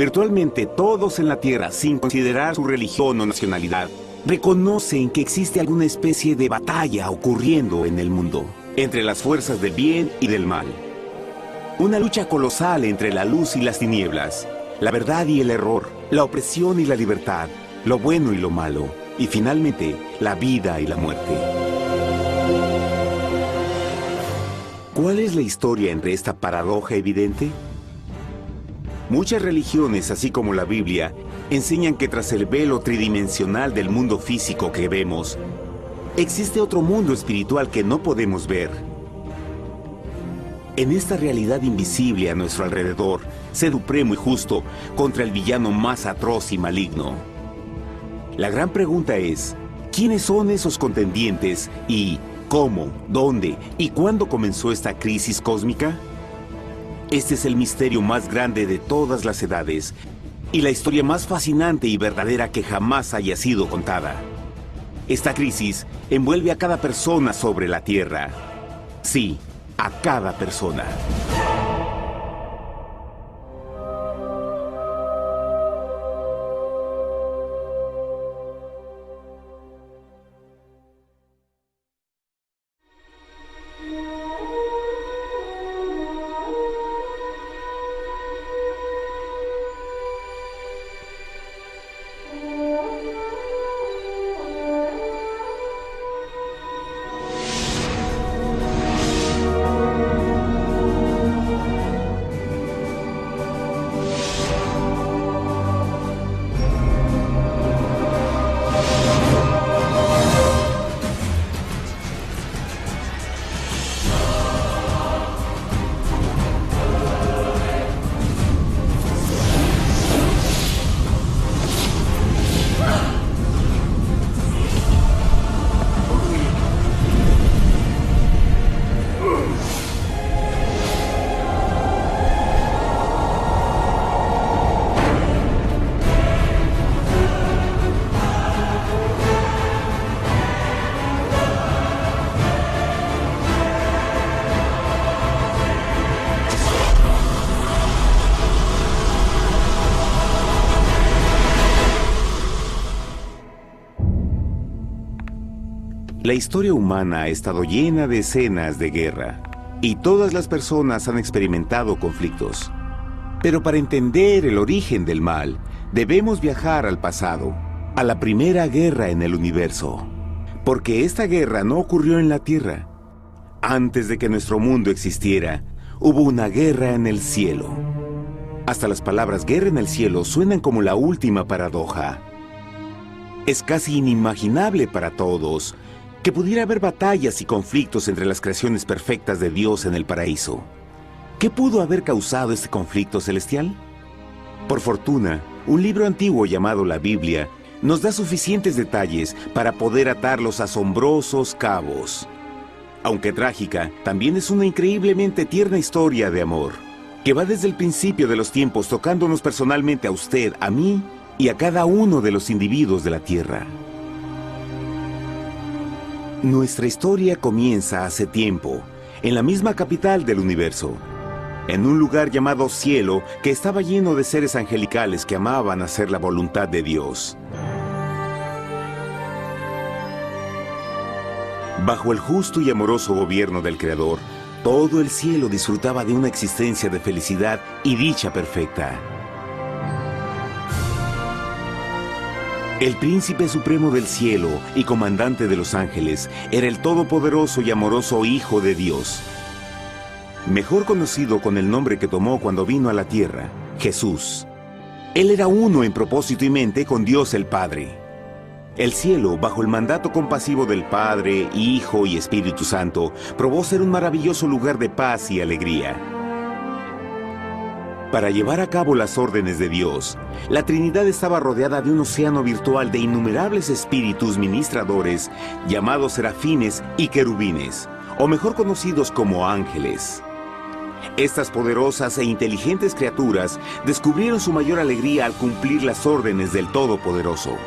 Virtualmente todos en la Tierra, sin considerar su religión o nacionalidad, reconocen que existe alguna especie de batalla ocurriendo en el mundo, entre las fuerzas del bien y del mal. Una lucha colosal entre la luz y las tinieblas, la verdad y el error, la opresión y la libertad, lo bueno y lo malo, y finalmente, la vida y la muerte. ¿Cuál es la historia entre esta paradoja evidente? Muchas religiones, así como la Biblia, enseñan que tras el velo tridimensional del mundo físico que vemos, existe otro mundo espiritual que no podemos ver. En esta realidad invisible a nuestro alrededor, sé supremo y justo contra el villano más atroz y maligno. La gran pregunta es, ¿quiénes son esos contendientes y cómo, dónde y cuándo comenzó esta crisis cósmica? Este es el misterio más grande de todas las edades y la historia más fascinante y verdadera que jamás haya sido contada. Esta crisis envuelve a cada persona sobre la Tierra. Sí, a cada persona. La historia humana ha estado llena de escenas de guerra, y todas las personas han experimentado conflictos. Pero para entender el origen del mal, debemos viajar al pasado, a la primera guerra en el universo. Porque esta guerra no ocurrió en la Tierra. Antes de que nuestro mundo existiera, hubo una guerra en el cielo. Hasta las palabras guerra en el cielo suenan como la última paradoja. Es casi inimaginable para todos que pudiera haber batallas y conflictos entre las creaciones perfectas de Dios en el paraíso. ¿Qué pudo haber causado este conflicto celestial? Por fortuna, un libro antiguo llamado la Biblia nos da suficientes detalles para poder atar los asombrosos cabos. Aunque trágica, también es una increíblemente tierna historia de amor, que va desde el principio de los tiempos tocándonos personalmente a usted, a mí y a cada uno de los individuos de la Tierra. Nuestra historia comienza hace tiempo, en la misma capital del universo, en un lugar llamado Cielo que estaba lleno de seres angelicales que amaban hacer la voluntad de Dios. Bajo el justo y amoroso gobierno del Creador, todo el cielo disfrutaba de una existencia de felicidad y dicha perfecta. El príncipe supremo del cielo y comandante de los ángeles era el todopoderoso y amoroso Hijo de Dios, mejor conocido con el nombre que tomó cuando vino a la tierra, Jesús. Él era uno en propósito y mente con Dios el Padre. El cielo, bajo el mandato compasivo del Padre, Hijo y Espíritu Santo, probó ser un maravilloso lugar de paz y alegría. Para llevar a cabo las órdenes de Dios, la Trinidad estaba rodeada de un océano virtual de innumerables espíritus ministradores llamados serafines y querubines, o mejor conocidos como ángeles. Estas poderosas e inteligentes criaturas descubrieron su mayor alegría al cumplir las órdenes del Todopoderoso.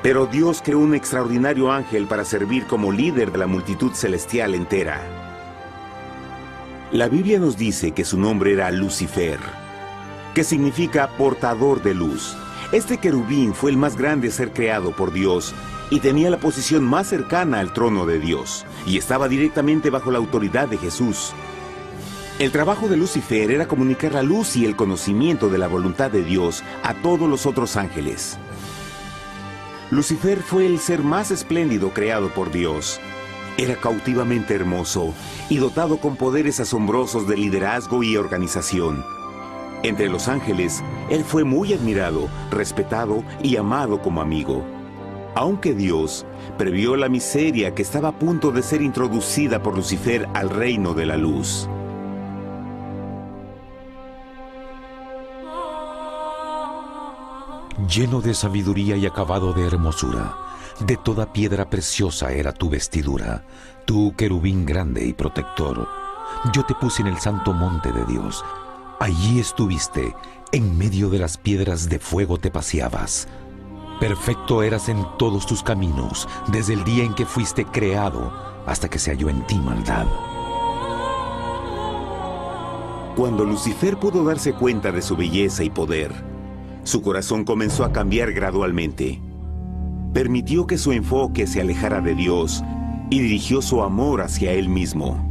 Pero Dios creó un extraordinario ángel para servir como líder de la multitud celestial entera. La Biblia nos dice que su nombre era Lucifer. que significa portador de luz. Este querubín fue el más grande ser creado por Dios y tenía la posición más cercana al trono de Dios, y estaba directamente bajo la autoridad de Jesús. El trabajo de Lucifer era comunicar la luz y el conocimiento de la voluntad de Dios a todos los otros ángeles. Lucifer fue el ser más espléndido creado por Dios. Era cautivamente hermoso y dotado con poderes asombrosos de liderazgo y organización. Entre los ángeles, él fue muy admirado, respetado y amado como amigo. Aunque Dios previó la miseria que estaba a punto de ser introducida por Lucifer al reino de la luz. Lleno de sabiduría y acabado de hermosura, de toda piedra preciosa era tu vestidura, tú querubín grande y protector. Yo te puse en el santo monte de Dios. Allí estuviste, en medio de las piedras de fuego te paseabas. Perfecto eras en todos tus caminos, desde el día en que fuiste creado, hasta que se halló en ti maldad. Cuando Lucifer pudo darse cuenta de su belleza y poder, su corazón comenzó a cambiar gradualmente. Permitió que su enfoque se alejara de Dios y dirigió su amor hacia él mismo.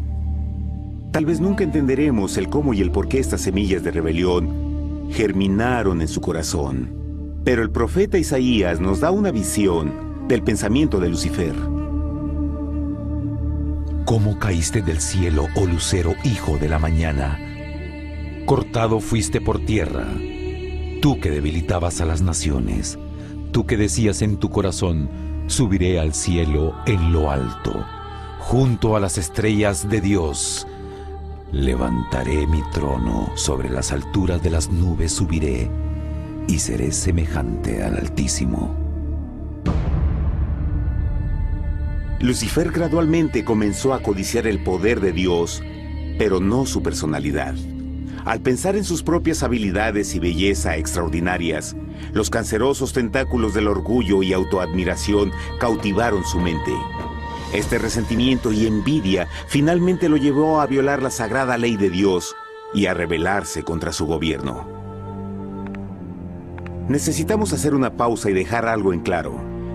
Tal vez nunca entenderemos el cómo y el por qué estas semillas de rebelión germinaron en su corazón. Pero el profeta Isaías nos da una visión del pensamiento de Lucifer. ¿Cómo caíste del cielo, oh lucero, hijo de la mañana? Cortado fuiste por tierra. Tú que debilitabas a las naciones, tú que decías en tu corazón, subiré al cielo en lo alto, junto a las estrellas de Dios. Levantaré mi trono, sobre las alturas de las nubes subiré, y seré semejante al Altísimo. Lucifer gradualmente comenzó a codiciar el poder de Dios, pero no su personalidad. Al pensar en sus propias habilidades y belleza extraordinarias, los cancerosos tentáculos del orgullo y autoadmiración cautivaron su mente. Este resentimiento y envidia finalmente lo llevó a violar la sagrada ley de Dios y a rebelarse contra su gobierno. Necesitamos hacer una pausa y dejar algo en claro.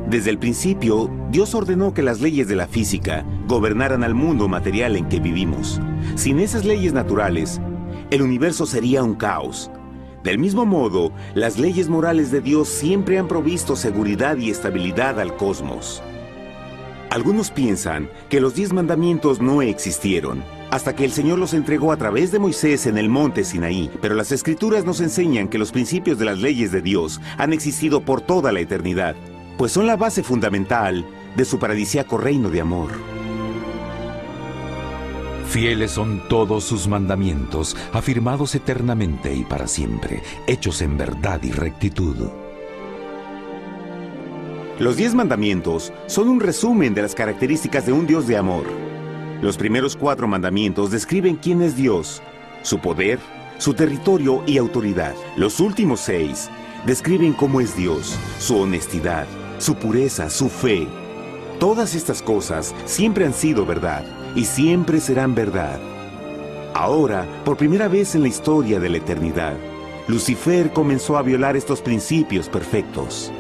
Desde el principio, Dios ordenó que las leyes de la física gobernaran al mundo material en que vivimos. Sin esas leyes naturales, el universo sería un caos. Del mismo modo, las leyes morales de Dios siempre han provisto seguridad y estabilidad al cosmos. Algunos piensan que los 10 mandamientos no existieron, hasta que el Señor los entregó a través de Moisés en el monte Sinaí. Pero las Escrituras nos enseñan que los principios de las leyes de Dios han existido por toda la eternidad, pues son la base fundamental de su paradisíaco reino de amor. Fieles son todos sus mandamientos, afirmados eternamente y para siempre, hechos en verdad y rectitud. Los 10 mandamientos son un resumen de las características de un Dios de amor. Los primeros 4 mandamientos describen quién es Dios, su poder, su territorio y autoridad. Los últimos 6 describen cómo es Dios, su honestidad, su pureza, su fe. Todas estas cosas siempre han sido verdad y siempre serán verdad. Ahora, por primera vez en la historia de la eternidad, Lucifer comenzó a violar estos principios perfectos.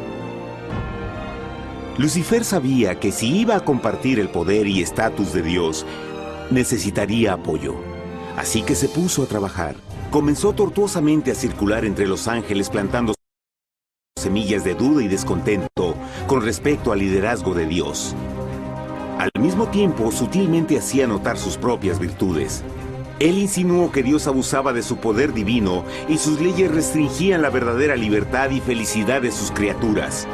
Lucifer sabía que si iba a compartir el poder y estatus de Dios, necesitaría apoyo. Así que se puso a trabajar. Comenzó tortuosamente a circular entre los ángeles plantando semillas de duda y descontento con respecto al liderazgo de Dios. Al mismo tiempo, sutilmente hacía notar sus propias virtudes. Él insinuó que Dios abusaba de su poder divino y sus leyes restringían la verdadera libertad y felicidad de sus criaturas.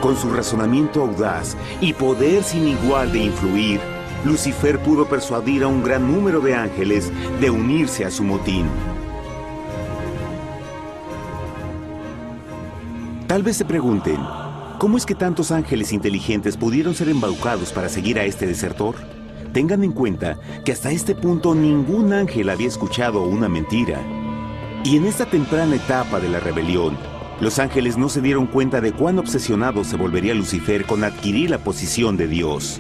Con su razonamiento audaz y poder sin igual de influir, Lucifer pudo persuadir a un gran número de ángeles de unirse a su motín. Tal vez se pregunten, ¿cómo es que tantos ángeles inteligentes pudieron ser embaucados para seguir a este desertor? Tengan en cuenta que hasta este punto ningún ángel había escuchado una mentira. Y en esta temprana etapa de la rebelión, los ángeles no se dieron cuenta de cuán obsesionado se volvería Lucifer con adquirir la posición de Dios.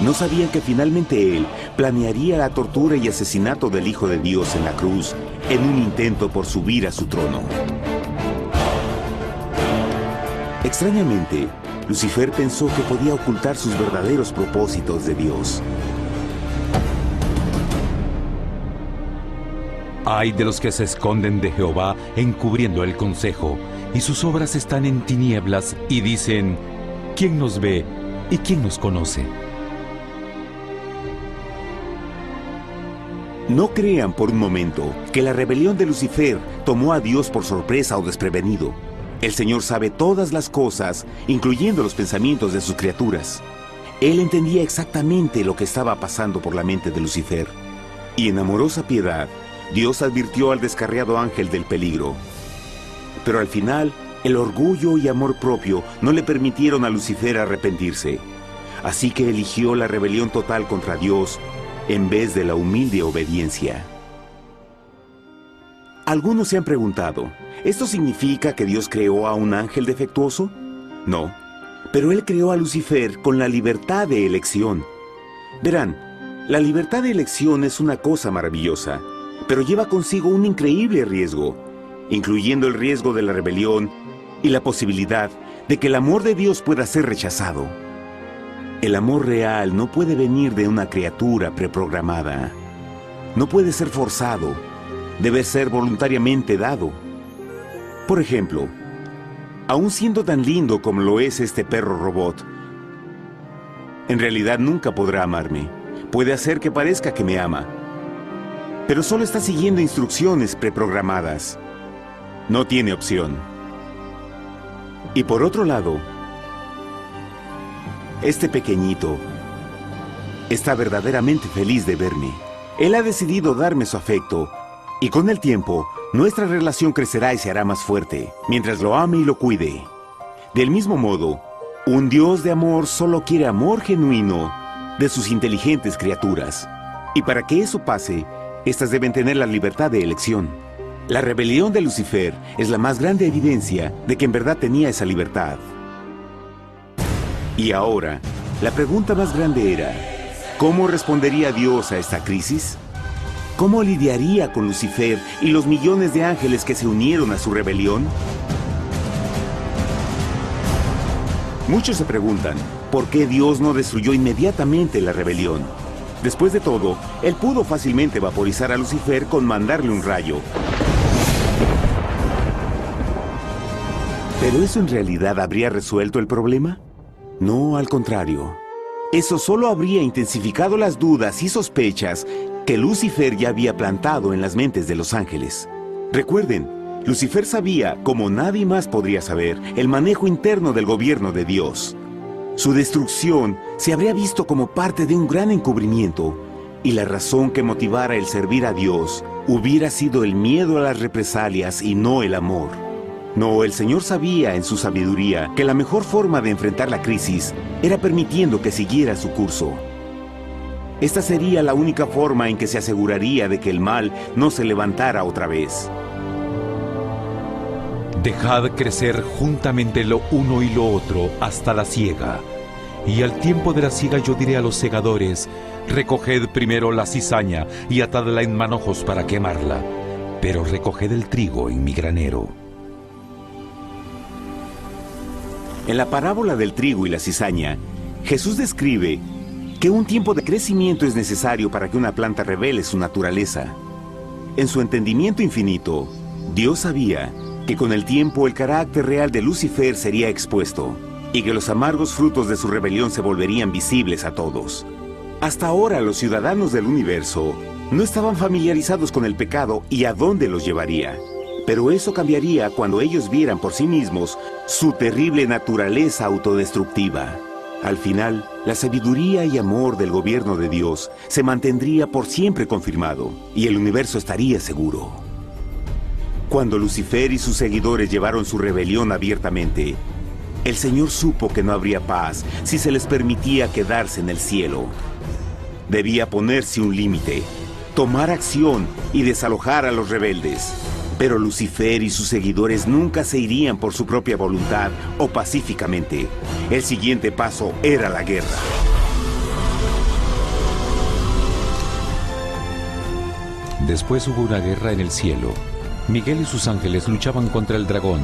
No sabían que finalmente él planearía la tortura y asesinato del Hijo de Dios en la cruz en un intento por subir a su trono. Extrañamente, Lucifer pensó que podía ocultar sus verdaderos propósitos de Dios. Ay de los que se esconden de Jehová encubriendo el consejo, y sus obras están en tinieblas y dicen: ¿quién nos ve y quién nos conoce? No crean por un momento que la rebelión de Lucifer tomó a Dios por sorpresa o desprevenido. El Señor sabe todas las cosas, incluyendo los pensamientos de sus criaturas. Él entendía exactamente lo que estaba pasando por la mente de Lucifer. Y en amorosa piedad, Dios advirtió al descarriado ángel del peligro. Pero al final, el orgullo y amor propio no le permitieron a Lucifer arrepentirse. Así que eligió la rebelión total contra Dios en vez de la humilde obediencia. Algunos se han preguntado, ¿esto significa que Dios creó a un ángel defectuoso? No, pero Él creó a Lucifer con la libertad de elección. Verán, la libertad de elección es una cosa maravillosa, pero lleva consigo un increíble riesgo, incluyendo el riesgo de la rebelión y la posibilidad de que el amor de Dios pueda ser rechazado. El amor real no puede venir de una criatura preprogramada. No puede ser forzado. Debe ser voluntariamente dado. Por ejemplo, aun siendo tan lindo como lo es este perro robot, en realidad nunca podrá amarme. Puede hacer que parezca que me ama, pero solo está siguiendo instrucciones preprogramadas. No tiene opción. Y por otro lado, este pequeñito está verdaderamente feliz de verme. Él ha decidido darme su afecto, y con el tiempo, nuestra relación crecerá y se hará más fuerte, mientras lo ame y lo cuide. Del mismo modo, un Dios de amor solo quiere amor genuino de sus inteligentes criaturas. Y para que eso pase, estas deben tener la libertad de elección. La rebelión de Lucifer es la más grande evidencia de que en verdad tenía esa libertad. Y ahora, la pregunta más grande era, ¿cómo respondería Dios a esta crisis? ¿Cómo lidiaría con Lucifer y los millones de ángeles que se unieron a su rebelión? Muchos se preguntan, ¿por qué Dios no destruyó inmediatamente la rebelión? Después de todo, Él pudo fácilmente vaporizar a Lucifer con mandarle un rayo. ¿Pero eso en realidad habría resuelto el problema? No, al contrario. Eso solo habría intensificado las dudas y sospechas que Lucifer ya había plantado en las mentes de los ángeles. Recuerden, Lucifer sabía, como nadie más podría saber, el manejo interno del gobierno de Dios. Su destrucción se habría visto como parte de un gran encubrimiento, y la razón que motivara el servir a Dios hubiera sido el miedo a las represalias y no el amor. No, el Señor sabía en su sabiduría que la mejor forma de enfrentar la crisis era permitiendo que siguiera su curso. Esta sería la única forma en que se aseguraría de que el mal no se levantara otra vez. Dejad crecer juntamente lo uno y lo otro hasta la siega. Y al tiempo de la siega yo diré a los segadores: recoged primero la cizaña y atadla en manojos para quemarla, pero recoged el trigo en mi granero. En la parábola del trigo y la cizaña, Jesús describe que un tiempo de crecimiento es necesario para que una planta revele su naturaleza. En su entendimiento infinito, Dios sabía que con el tiempo el carácter real de Lucifer sería expuesto y que los amargos frutos de su rebelión se volverían visibles a todos. Hasta ahora los ciudadanos del universo no estaban familiarizados con el pecado y a dónde los llevaría. Pero eso cambiaría cuando ellos vieran por sí mismos su terrible naturaleza autodestructiva. Al final, la sabiduría y amor del gobierno de Dios se mantendría por siempre confirmado y el universo estaría seguro. Cuando Lucifer y sus seguidores llevaron su rebelión abiertamente, el Señor supo que no habría paz si se les permitía quedarse en el cielo. Debía ponerse un límite, tomar acción y desalojar a los rebeldes. Pero Lucifer y sus seguidores nunca se irían por su propia voluntad o pacíficamente. El siguiente paso era la guerra. Después hubo una guerra en el cielo. Miguel y sus ángeles luchaban contra el dragón,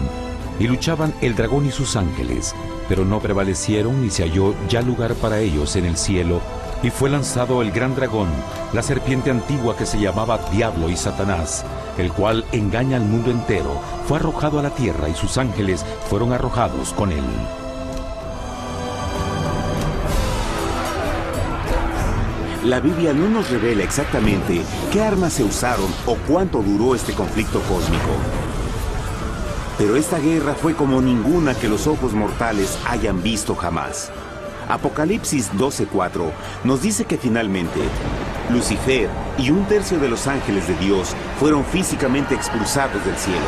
y luchaban el dragón y sus ángeles, pero no prevalecieron y se halló ya lugar para ellos en el cielo, y fue lanzado el gran dragón, la serpiente antigua que se llamaba Diablo y Satanás, el cual engaña al mundo entero. Fue arrojado a la tierra y sus ángeles fueron arrojados con él. La Biblia no nos revela exactamente qué armas se usaron o cuánto duró este conflicto cósmico. Pero esta guerra fue como ninguna que los ojos mortales hayan visto jamás. Apocalipsis 12:4 nos dice que finalmente Lucifer y un tercio de los ángeles de Dios fueron físicamente expulsados del cielo.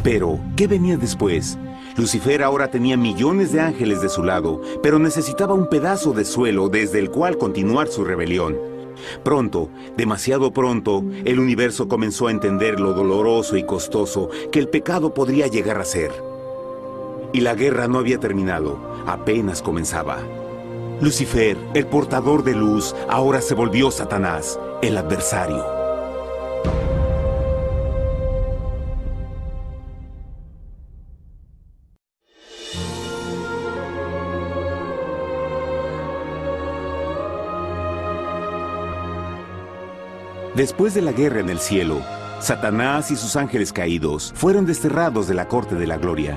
Pero, ¿qué venía después? Lucifer ahora tenía millones de ángeles de su lado, pero necesitaba un pedazo de suelo desde el cual continuar su rebelión. Pronto, demasiado pronto, el universo comenzó a entender lo doloroso y costoso que el pecado podría llegar a ser. Y la guerra no había terminado, apenas comenzaba. Lucifer, el portador de luz, ahora se volvió Satanás, el adversario. Después de la guerra en el cielo, Satanás y sus ángeles caídos fueron desterrados de la corte de la gloria.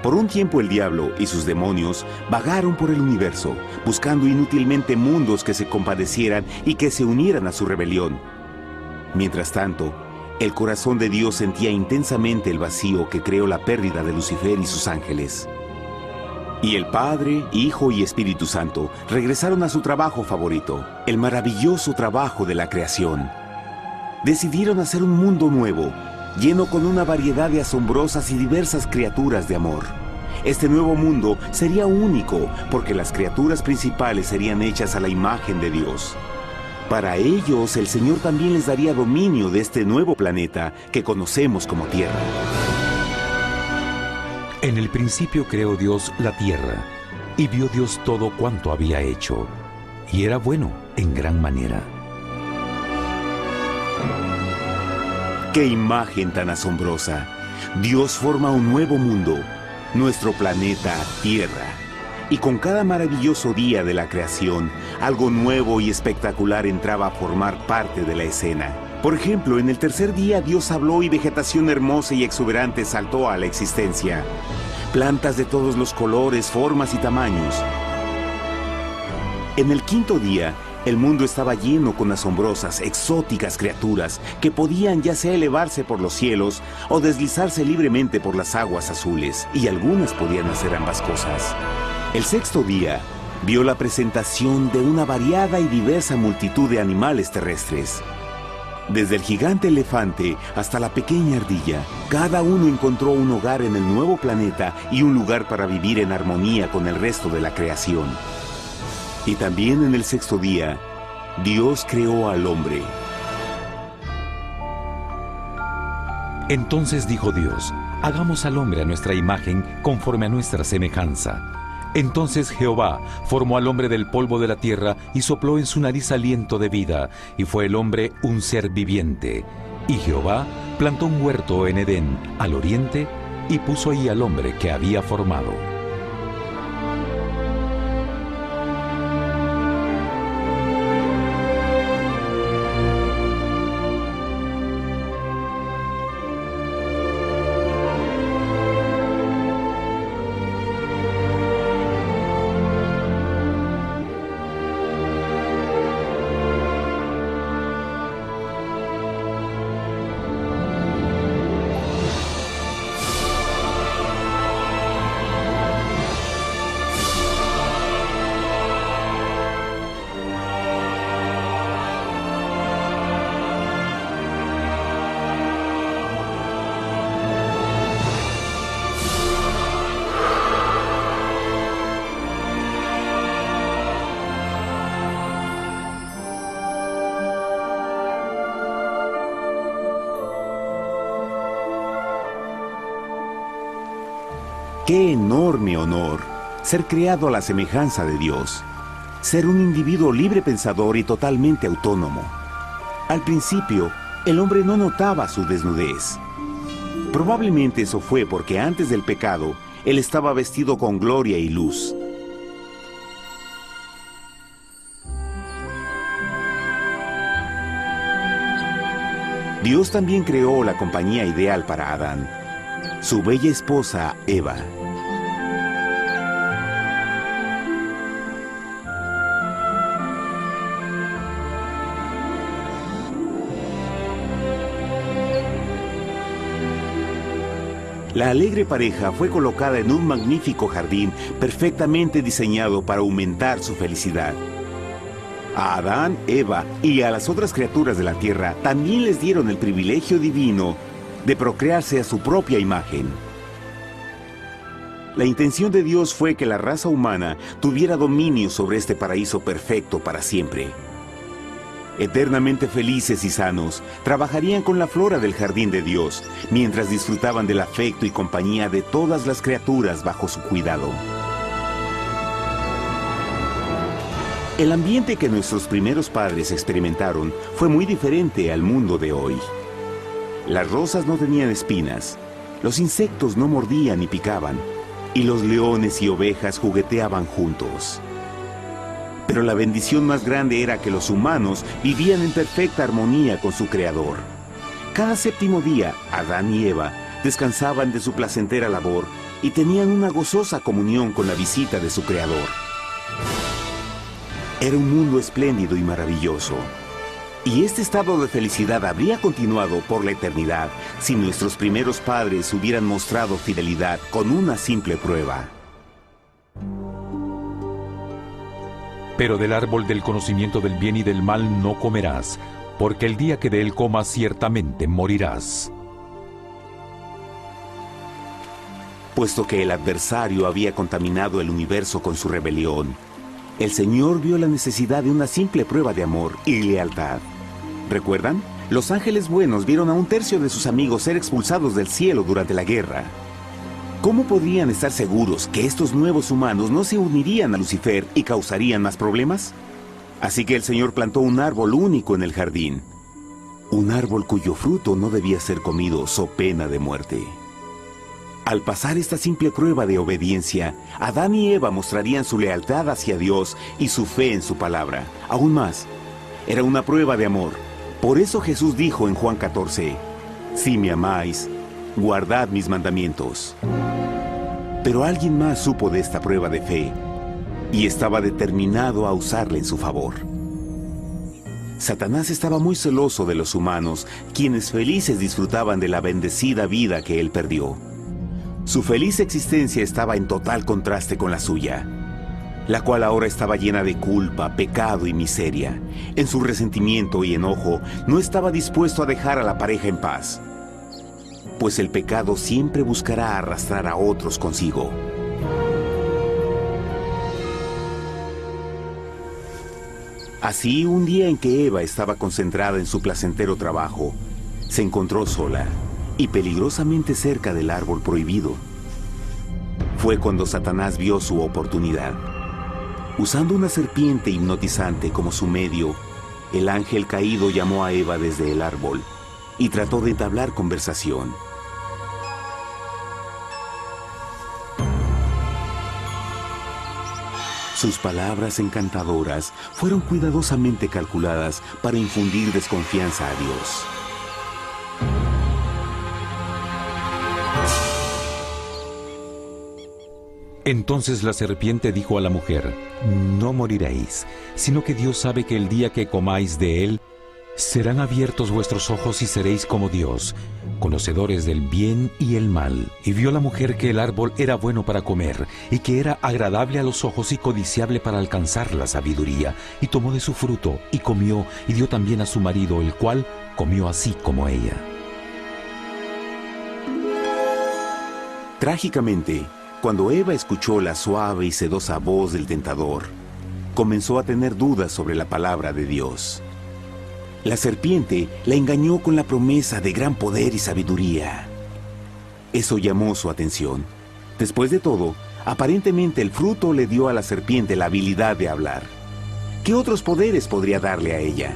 Por un tiempo el diablo y sus demonios vagaron por el universo, buscando inútilmente mundos que se compadecieran y que se unieran a su rebelión. Mientras tanto, el corazón de Dios sentía intensamente el vacío que creó la pérdida de Lucifer y sus ángeles. Y el Padre, Hijo y Espíritu Santo regresaron a su trabajo favorito, el maravilloso trabajo de la creación. Decidieron hacer un mundo nuevo, lleno con una variedad de asombrosas y diversas criaturas de amor. Este nuevo mundo sería único, porque las criaturas principales serían hechas a la imagen de Dios. Para ellos, el Señor también les daría dominio de este nuevo planeta que conocemos como Tierra. En el principio creó Dios la tierra, y vio Dios todo cuanto había hecho, y era bueno en gran manera. ¡Qué imagen tan asombrosa! Dios forma un nuevo mundo, nuestro planeta Tierra. Y con cada maravilloso día de la creación, algo nuevo y espectacular entraba a formar parte de la escena. Por ejemplo, en el tercer día Dios habló y vegetación hermosa y exuberante saltó a la existencia. Plantas de todos los colores, formas y tamaños. En el quinto día, el mundo estaba lleno con asombrosas, exóticas criaturas que podían ya sea elevarse por los cielos o deslizarse libremente por las aguas azules, y algunas podían hacer ambas cosas. El sexto día vio la presentación de una variada y diversa multitud de animales terrestres. Desde el gigante elefante hasta la pequeña ardilla, cada uno encontró un hogar en el nuevo planeta y un lugar para vivir en armonía con el resto de la creación. Y también en el sexto día, Dios creó al hombre. Entonces dijo Dios: hagamos al hombre a nuestra imagen, conforme a nuestra semejanza. Entonces Jehová formó al hombre del polvo de la tierra y sopló en su nariz aliento de vida, y fue el hombre un ser viviente. Y Jehová plantó un huerto en Edén, al oriente, y puso ahí al hombre que había formado. ¡Qué enorme honor! Ser creado a la semejanza de Dios. Ser un individuo libre pensador y totalmente autónomo. Al principio, el hombre no notaba su desnudez. Probablemente eso fue porque antes del pecado, él estaba vestido con gloria y luz. Dios también creó la compañía ideal para Adán, su bella esposa Eva. La alegre pareja fue colocada en un magnífico jardín perfectamente diseñado para aumentar su felicidad. A Adán, Eva y a las otras criaturas de la tierra también les dieron el privilegio divino de procrearse a su propia imagen. La intención de Dios fue que la raza humana tuviera dominio sobre este paraíso perfecto para siempre. Eternamente felices y sanos, trabajarían con la flora del jardín de Dios, mientras disfrutaban del afecto y compañía de todas las criaturas bajo su cuidado. El ambiente que nuestros primeros padres experimentaron fue muy diferente al mundo de hoy. Las rosas no tenían espinas, los insectos no mordían ni picaban, y los leones y ovejas jugueteaban juntos. Pero la bendición más grande era que los humanos vivían en perfecta armonía con su Creador. Cada séptimo día, Adán y Eva descansaban de su placentera labor y tenían una gozosa comunión con la visita de su Creador. Era un mundo espléndido y maravilloso. Y este estado de felicidad habría continuado por la eternidad si nuestros primeros padres hubieran mostrado fidelidad con una simple prueba. Pero del árbol del conocimiento del bien y del mal no comerás, porque el día que de él comas ciertamente morirás. Puesto que el adversario había contaminado el universo con su rebelión, el Señor vio la necesidad de una simple prueba de amor y lealtad. ¿Recuerdan? Los ángeles buenos vieron a un tercio de sus amigos ser expulsados del cielo durante la guerra. ¿Cómo podrían estar seguros que estos nuevos humanos no se unirían a Lucifer y causarían más problemas? Así que el Señor plantó un árbol único en el jardín. Un árbol cuyo fruto no debía ser comido so pena de muerte. Al pasar esta simple prueba de obediencia, Adán y Eva mostrarían su lealtad hacia Dios y su fe en su palabra. Aún más, era una prueba de amor. Por eso Jesús dijo en Juan 14, «Si me amáis, guardad mis mandamientos». Pero alguien más supo de esta prueba de fe y estaba determinado a usarla en su favor. Satanás estaba muy celoso de los humanos, quienes felices disfrutaban de la bendecida vida que él perdió. Su feliz existencia estaba en total contraste con la suya, la cual ahora estaba llena de culpa, pecado y miseria. En su resentimiento y enojo, no estaba dispuesto a dejar a la pareja en paz, pues el pecado siempre buscará arrastrar a otros consigo. Así, un día en que Eva estaba concentrada en su placentero trabajo, se encontró sola y peligrosamente cerca del árbol prohibido. Fue cuando Satanás vio su oportunidad. Usando una serpiente hipnotizante como su medio, el ángel caído llamó a Eva desde el árbol y trató de entablar conversación. Sus palabras encantadoras fueron cuidadosamente calculadas para infundir desconfianza a Dios. Entonces la serpiente dijo a la mujer, «No moriréis, sino que Dios sabe que el día que comáis de él, serán abiertos vuestros ojos y seréis como Dios, conocedores del bien y el mal». Y vio la mujer que el árbol era bueno para comer, y que era agradable a los ojos y codiciable para alcanzar la sabiduría, y tomó de su fruto, y comió, y dio también a su marido, el cual comió así como ella. Trágicamente, cuando Eva escuchó la suave y sedosa voz del tentador, comenzó a tener dudas sobre la palabra de Dios. La serpiente la engañó con la promesa de gran poder y sabiduría. Eso llamó su atención. Después de todo, aparentemente el fruto le dio a la serpiente la habilidad de hablar. ¿Qué otros poderes podría darle a ella?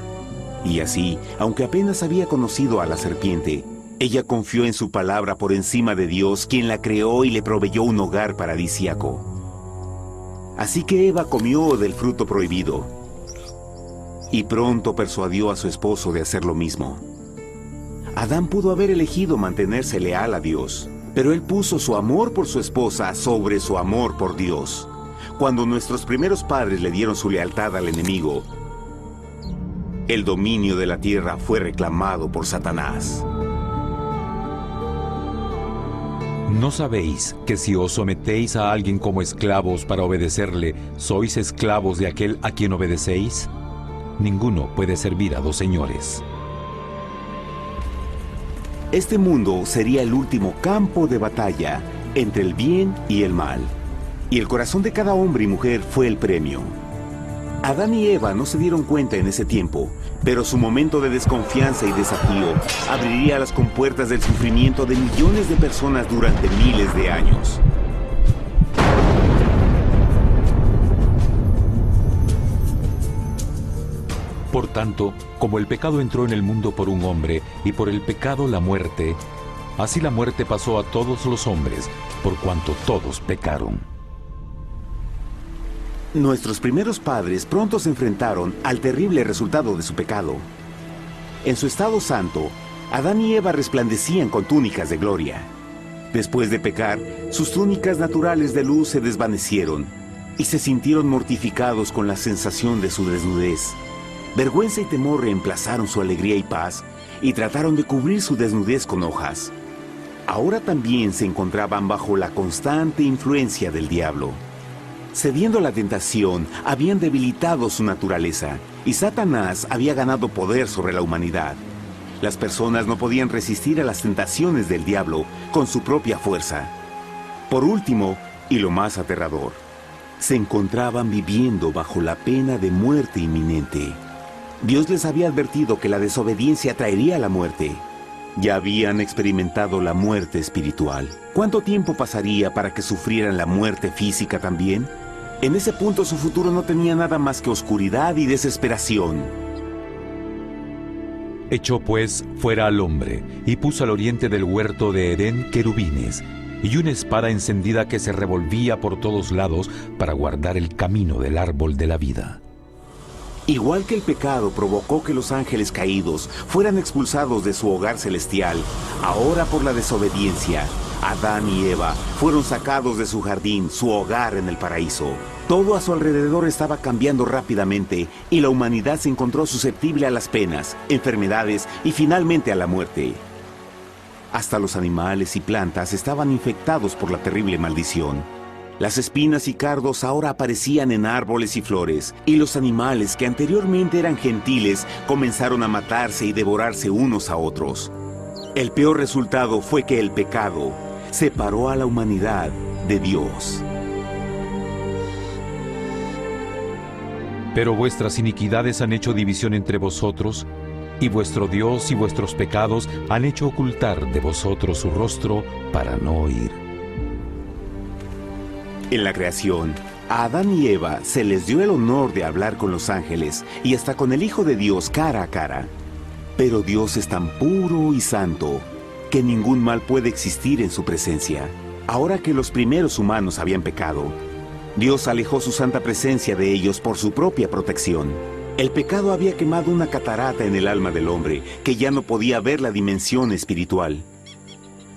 Y así, aunque apenas había conocido a la serpiente, ella confió en su palabra por encima de Dios, quien la creó y le proveyó un hogar paradisíaco. Así que Eva comió del fruto prohibido y pronto persuadió a su esposo de hacer lo mismo. Adán pudo haber elegido mantenerse leal a Dios, pero él puso su amor por su esposa sobre su amor por Dios. Cuando nuestros primeros padres le dieron su lealtad al enemigo, el dominio de la tierra fue reclamado por Satanás. ¿No sabéis que si os sometéis a alguien como esclavos para obedecerle, sois esclavos de aquel a quien obedecéis? Ninguno puede servir a dos señores. Este mundo sería el último campo de batalla entre el bien y el mal. Y el corazón de cada hombre y mujer fue el premio. Adán y Eva no se dieron cuenta en ese tiempo, pero su momento de desconfianza y desafío abriría las compuertas del sufrimiento de millones de personas durante miles de años. Por tanto, como el pecado entró en el mundo por un hombre, y por el pecado la muerte, así la muerte pasó a todos los hombres, por cuanto todos pecaron. Nuestros primeros padres pronto se enfrentaron al terrible resultado de su pecado. En su estado santo, Adán y Eva resplandecían con túnicas de gloria. Después de pecar, sus túnicas naturales de luz se desvanecieron y se sintieron mortificados con la sensación de su desnudez. Vergüenza y temor reemplazaron su alegría y paz y trataron de cubrir su desnudez con hojas. Ahora también se encontraban bajo la constante influencia del diablo. Cediendo a la tentación, habían debilitado su naturaleza y Satanás había ganado poder sobre la humanidad. Las personas no podían resistir a las tentaciones del diablo con su propia fuerza. Por último, y lo más aterrador, se encontraban viviendo bajo la pena de muerte inminente. Dios les había advertido que la desobediencia traería la muerte. Ya habían experimentado la muerte espiritual. ¿Cuánto tiempo pasaría para que sufrieran la muerte física también? En ese punto su futuro no tenía nada más que oscuridad y desesperación. Echó pues fuera al hombre, y puso al oriente del huerto de Edén querubines, y una espada encendida que se revolvía por todos lados para guardar el camino del árbol de la vida. Igual que el pecado provocó que los ángeles caídos fueran expulsados de su hogar celestial, ahora por la desobediencia, Adán y Eva fueron sacados de su jardín, su hogar en el paraíso. Todo a su alrededor estaba cambiando rápidamente y la humanidad se encontró susceptible a las penas, enfermedades y finalmente a la muerte. Hasta los animales y plantas estaban infectados por la terrible maldición. Las espinas y cardos ahora aparecían en árboles y flores, y los animales que anteriormente eran gentiles comenzaron a matarse y devorarse unos a otros. El peor resultado fue que el pecado separó a la humanidad de Dios. Pero vuestras iniquidades han hecho división entre vosotros, y vuestro Dios y vuestros pecados han hecho ocultar de vosotros su rostro para no oír. En la creación, a Adán y Eva se les dio el honor de hablar con los ángeles y hasta con el Hijo de Dios cara a cara. Pero Dios es tan puro y santo que ningún mal puede existir en su presencia. Ahora que los primeros humanos habían pecado, Dios alejó su santa presencia de ellos por su propia protección. El pecado había quemado una catarata en el alma del hombre que ya no podía ver la dimensión espiritual.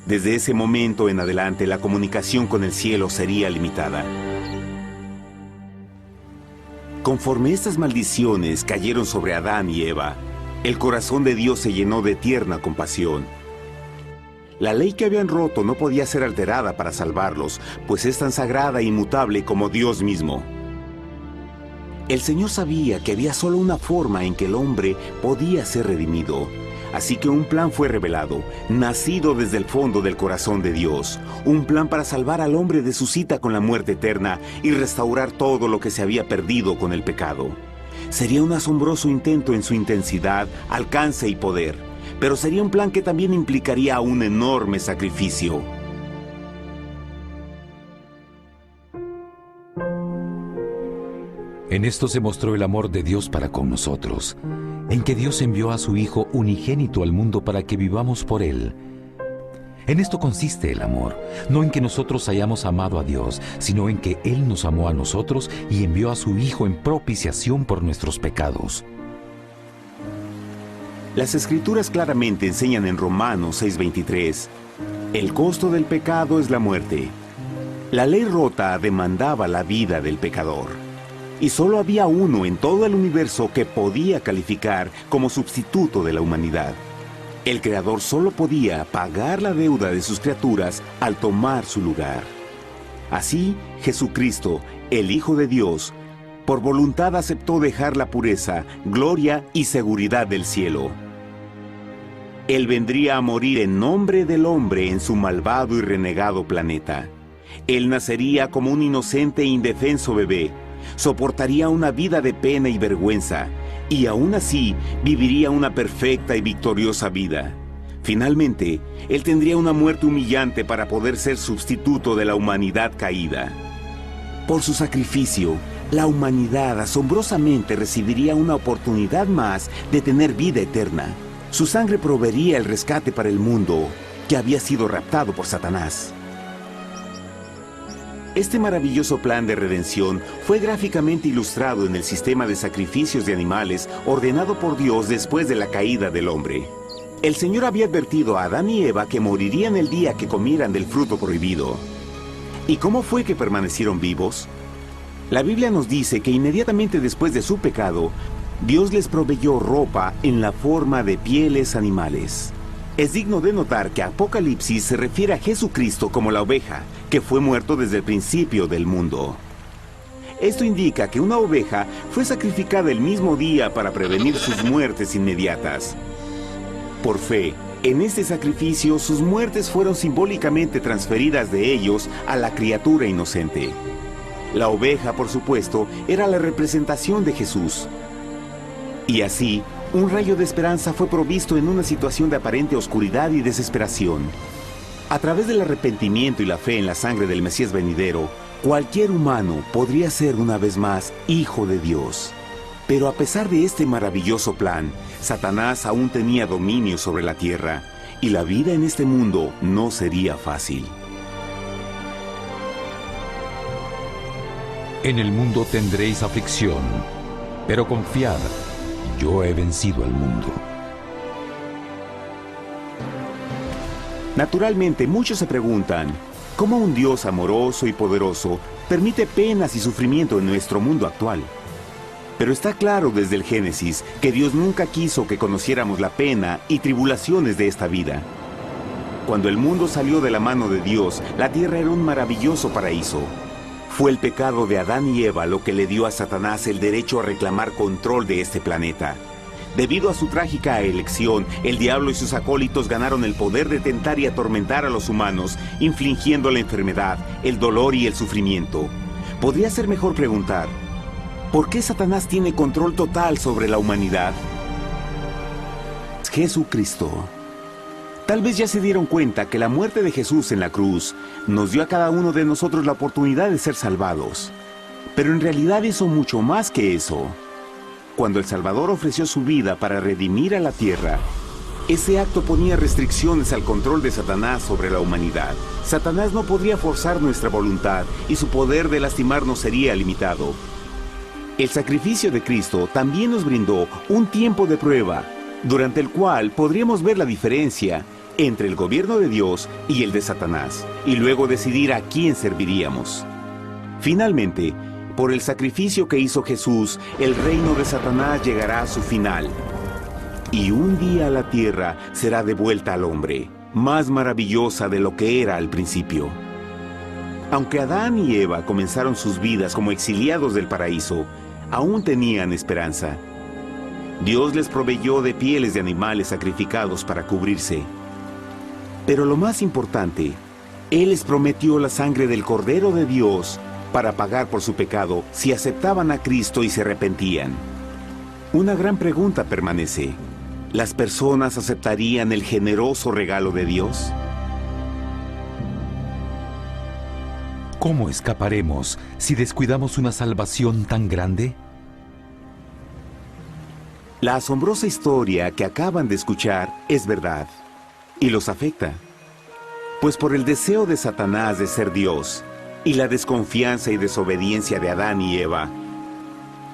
Desde ese momento en adelante, la comunicación con el cielo sería limitada. Conforme estas maldiciones cayeron sobre Adán y Eva, el corazón de Dios se llenó de tierna compasión. La ley que habían roto no podía ser alterada para salvarlos, pues es tan sagrada e inmutable como Dios mismo. El Señor sabía que había solo una forma en que el hombre podía ser redimido. Así que un plan fue revelado, nacido desde el fondo del corazón de Dios. Un plan para salvar al hombre de su cita con la muerte eterna y restaurar todo lo que se había perdido con el pecado. Sería un asombroso intento en su intensidad, alcance y poder, pero sería un plan que también implicaría un enorme sacrificio. En esto se mostró el amor de Dios para con nosotros, en que Dios envió a su Hijo unigénito al mundo para que vivamos por Él. En esto consiste el amor, no en que nosotros hayamos amado a Dios, sino en que Él nos amó a nosotros y envió a su Hijo en propiciación por nuestros pecados. Las Escrituras claramente enseñan en Romanos 6:23, el costo del pecado es la muerte. La ley rota demandaba la vida del pecador. Y solo había uno en todo el universo que podía calificar como sustituto de la humanidad. El Creador solo podía pagar la deuda de sus criaturas al tomar su lugar. Así, Jesucristo, el Hijo de Dios, por voluntad aceptó dejar la pureza, gloria y seguridad del cielo. Él vendría a morir en nombre del hombre en su malvado y renegado planeta. Él nacería como un inocente e indefenso bebé, soportaría una vida de pena y vergüenza, y aún así viviría una perfecta y victoriosa vida. Finalmente, Él tendría una muerte humillante para poder ser sustituto de la humanidad caída. Por su sacrificio, la humanidad asombrosamente recibiría una oportunidad más de tener vida eterna. Su sangre proveería el rescate para el mundo que había sido raptado por Satanás. Este maravilloso plan de redención fue gráficamente ilustrado en el sistema de sacrificios de animales ordenado por Dios después de la caída del hombre. El Señor había advertido a Adán y Eva que morirían el día que comieran del fruto prohibido. ¿Y cómo fue que permanecieron vivos? La Biblia nos dice que inmediatamente después de su pecado, Dios les proveyó ropa en la forma de pieles animales. Es digno de notar que Apocalipsis se refiere a Jesucristo como la oveja, que fue muerto desde el principio del mundo. Esto indica que una oveja fue sacrificada el mismo día para prevenir sus muertes inmediatas. Por fe, en este sacrificio sus muertes fueron simbólicamente transferidas de ellos a la criatura inocente. La oveja, por supuesto, era la representación de Jesús. Y así, un rayo de esperanza fue provisto en una situación de aparente oscuridad y desesperación. A través del arrepentimiento y la fe en la sangre del Mesías venidero, cualquier humano podría ser una vez más hijo de Dios. Pero a pesar de este maravilloso plan, Satanás aún tenía dominio sobre la tierra, y la vida en este mundo no sería fácil. En el mundo tendréis aflicción, pero confiad, yo he vencido al mundo. Naturalmente, muchos se preguntan, ¿cómo un Dios amoroso y poderoso permite penas y sufrimiento en nuestro mundo actual? Pero está claro desde el Génesis que Dios nunca quiso que conociéramos la pena y tribulaciones de esta vida. Cuando el mundo salió de la mano de Dios, la tierra era un maravilloso paraíso. Fue el pecado de Adán y Eva lo que le dio a Satanás el derecho a reclamar control de este planeta. Debido a su trágica elección, el diablo y sus acólitos ganaron el poder de tentar y atormentar a los humanos, infligiendo la enfermedad, el dolor y el sufrimiento. Podría ser mejor preguntar, ¿por qué Satanás tiene control total sobre la humanidad? Jesucristo. Tal vez ya se dieron cuenta que la muerte de Jesús en la cruz nos dio a cada uno de nosotros la oportunidad de ser salvados. Pero en realidad hizo mucho más que eso. Cuando el Salvador ofreció su vida para redimir a la tierra, ese acto ponía restricciones al control de Satanás sobre la humanidad. Satanás no podría forzar nuestra voluntad y su poder de lastimarnos sería limitado. El sacrificio de Cristo también nos brindó un tiempo de prueba, durante el cual podríamos ver la diferencia entre el gobierno de Dios y el de Satanás, y luego decidir a quién serviríamos. Finalmente, por el sacrificio que hizo Jesús, el reino de Satanás llegará a su final. Y un día la tierra será devuelta al hombre, más maravillosa de lo que era al principio. Aunque Adán y Eva comenzaron sus vidas como exiliados del paraíso, aún tenían esperanza. Dios les proveyó de pieles de animales sacrificados para cubrirse. Pero lo más importante, Él les prometió la sangre del Cordero de Dios para pagar por su pecado si aceptaban a Cristo y se arrepentían. Una gran pregunta permanece. ¿Las personas aceptarían el generoso regalo de Dios? ¿Cómo escaparemos si descuidamos una salvación tan grande? La asombrosa historia que acaban de escuchar es verdad y los afecta. Pues por el deseo de Satanás de ser Dios y la desconfianza y desobediencia de Adán y Eva,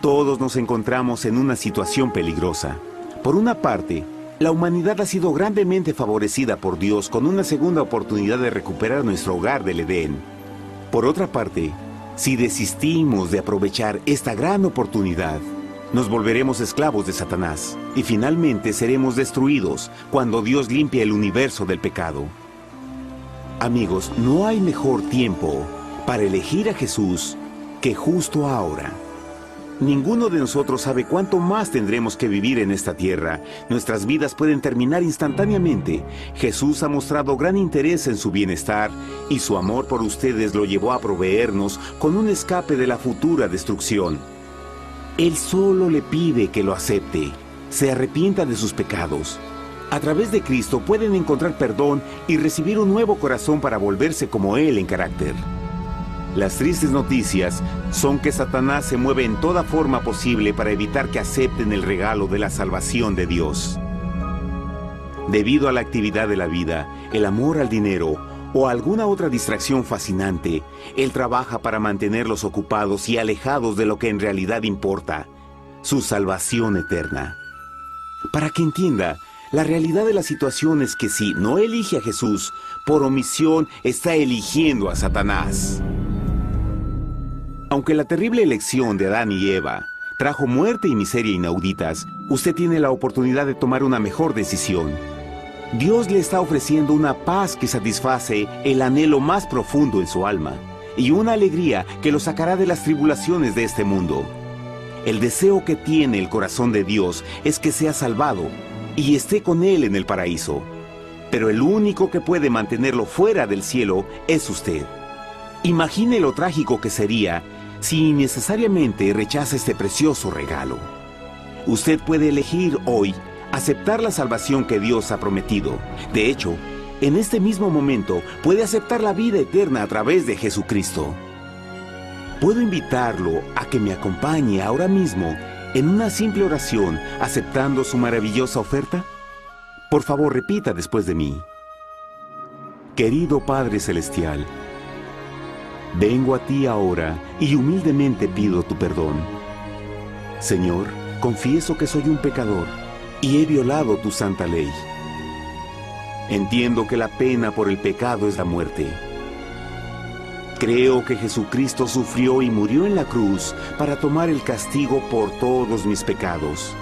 todos nos encontramos en una situación peligrosa. Por una parte, la humanidad ha sido grandemente favorecida por Dios con una segunda oportunidad de recuperar nuestro hogar del Edén. Por otra parte, si desistimos de aprovechar esta gran oportunidad, nos volveremos esclavos de Satanás y finalmente seremos destruidos cuando Dios limpie el universo del pecado. Amigos, no hay mejor tiempo para elegir a Jesús que justo ahora. Ninguno de nosotros sabe cuánto más tendremos que vivir en esta tierra. Nuestras vidas pueden terminar instantáneamente. Jesús ha mostrado gran interés en su bienestar y su amor por ustedes lo llevó a proveernos con un escape de la futura destrucción. Él solo le pide que lo acepte, se arrepienta de sus pecados. A través de Cristo pueden encontrar perdón y recibir un nuevo corazón para volverse como Él en carácter. Las tristes noticias son que Satanás se mueve en toda forma posible para evitar que acepten el regalo de la salvación de Dios. Debido a la actividad de la vida, el amor al dinero o alguna otra distracción fascinante, Él trabaja para mantenerlos ocupados y alejados de lo que en realidad importa, su salvación eterna. Para que entienda, la realidad de la situación es que si no elige a Jesús, por omisión está eligiendo a Satanás. Aunque la terrible elección de Adán y Eva trajo muerte y miseria inauditas, usted tiene la oportunidad de tomar una mejor decisión. Dios le está ofreciendo una paz que satisface el anhelo más profundo en su alma y una alegría que lo sacará de las tribulaciones de este mundo. El deseo que tiene el corazón de Dios es que sea salvado y esté con Él en el paraíso. Pero el único que puede mantenerlo fuera del cielo es usted. Imagine lo trágico que sería si innecesariamente rechaza este precioso regalo. Usted puede elegir hoy aceptar la salvación que Dios ha prometido. De hecho, en este mismo momento puede aceptar la vida eterna a través de Jesucristo. ¿Puedo invitarlo a que me acompañe ahora mismo en una simple oración aceptando su maravillosa oferta? Por favor, repita después de mí. Querido Padre Celestial, vengo a ti ahora y humildemente pido tu perdón. Señor, confieso que soy un pecador y he violado tu santa ley. Entiendo que la pena por el pecado es la muerte. Creo que Jesucristo sufrió y murió en la cruz para tomar el castigo por todos mis pecados.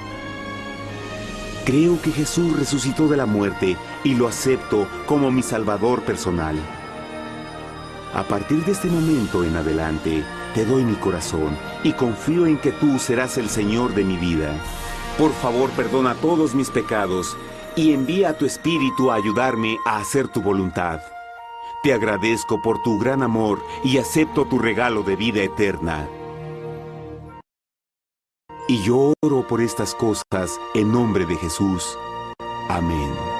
Creo que Jesús resucitó de la muerte y lo acepto como mi Salvador personal. A partir de este momento en adelante, te doy mi corazón y confío en que tú serás el Señor de mi vida. Por favor, perdona todos mis pecados y envía a tu Espíritu a ayudarme a hacer tu voluntad. Te agradezco por tu gran amor y acepto tu regalo de vida eterna. Y yo oro por estas cosas en nombre de Jesús. Amén.